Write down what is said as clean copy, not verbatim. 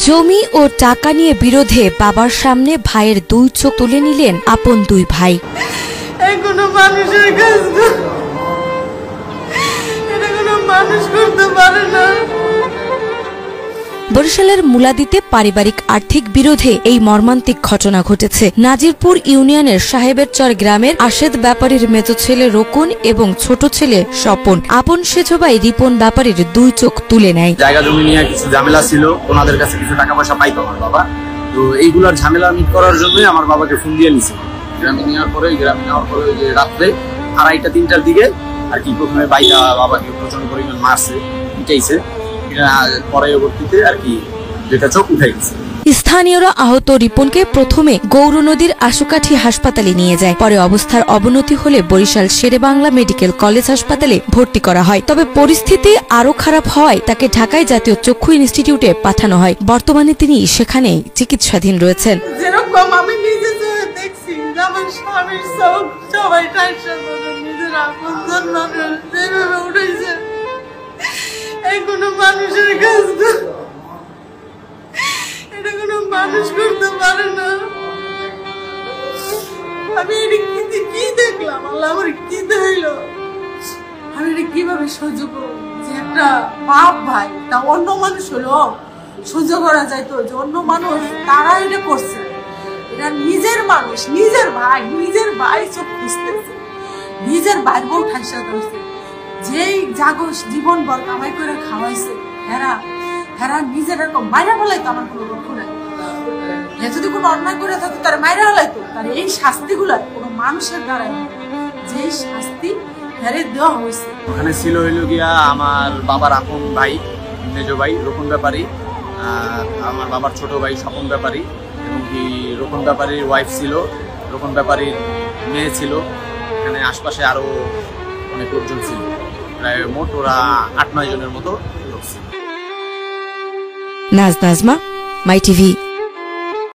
জমি ও টাকা নিয়ে বিরোধে বাবার সামনে ভাইয়ের দুই চোখ তুলে নিলেন আপন দুই ভাই। কোনো মানুষের কাজ এটা কোনো মানুষ করতে পারে না। বরিশালের মুলাদিতে পারিবারিক আর্থিক বিরোধে এই মর্মান্তিক ঘটনা ঘটেছে। নাজিরপুর ইউনিয়নের সাহেবেরচর গ্রামের আশেদ ব্যাপারীর মেজো ছেলে রকুন এবং ছোট ছেলে স্বপন আপন সেজো ভাই রিপন ব্যাপারীর দুই চোখ তুলে নেয়। জায়গা জমি নিয়ে কিছু ঝামেলা ছিল, ওনাদের কাছে কিছু টাকা পয়সা পাইতো আমার বাবা। তো এইগুলোর ঝামেলা মিট করার জন্যই আমার বাবাকে ফোন দিয়ে নিছে। গ্রামে নেওয়ার পরে ওই যে রাত্রে 2:30-3টার দিকে আর কি প্রথমে বাইটা বাবাকে প্রচন্ড পরিমাণ মারছে, পিটাইছে। পরবর্তীতে আর কি যেটা চোখ উঠে গেছে। স্থানীয়রা আহত রিপনকে প্রথমে গৌর নদীর আশুকাঠি হাসপাতালে নিয়ে যায়। পরে অবস্থার অবনতি হলে বরিশাল শেরেবাংলা মেডিকেল কলেজ হাসপাতালে ভর্তি করা হয়। তবে পরিস্থিতি আরো খারাপ হওয়ায় তাকে ঢাকায় জাতীয় চক্ষু ইনস্টিটিউটে পাঠানো হয়। বর্তমানে তিনি সেখানে চিকিৎসাধীন রয়েছেন। যেরকম আমি নিজে দেখছি আমার স্বামীর চোখ সবাই নিজের আপনজন মানুষ যেভাবে উঠেছে, এই কোনো মানুষের কাজ এটা কোনো মানুষ করতে পারে না। আমি এটা কি দেখলাম, আল্লাহ আমার কি হইল, আমি এটা কিভাবে সহ্য করবো? যে একটা বাপ ভাই তা অন্য মানুষ হলো সহ্য করা যায় তো, যে অন্য মানুষ তারা এটা করছে, এটা নিজের মানুষ, নিজের ভাই চোখ খুঁজতেছে, নিজের ভাইয়ের বউ ঠাইসা করছে, যেই জাগস জীবন ভর কামাই করে খাওয়াইছে, হেরা নিজের এরকম মাইরা ফেলাইতো। আমার কোনো লক্ষ্য নাই, যদি কোনো অন্যায় করে থাকতো তার মাইরা ফেলাইতো। তার এই শাস্তিগুলা কোনো মানুষের দ্বারা যে শাস্তি হেরে দেওয়া হয়েছে। ওখানে ছিল হইল গিয়া আমার বাবার আপন ভাই মেজো ভাই রকুন ব্যাপারী, আমার বাবার ছোট ভাই স্বপন ব্যাপারী, এবং কি রকুন ব্যাপারীর ওয়াইফ ছিল, রকুন ব্যাপারীর মেয়ে ছিল। এখানে আশপাশে আরো অনেক লোকজন ছিল, প্রায় মোট ওরা 8-9 জনের মতো লোক ছিল। নাজমা, মাই টিভি।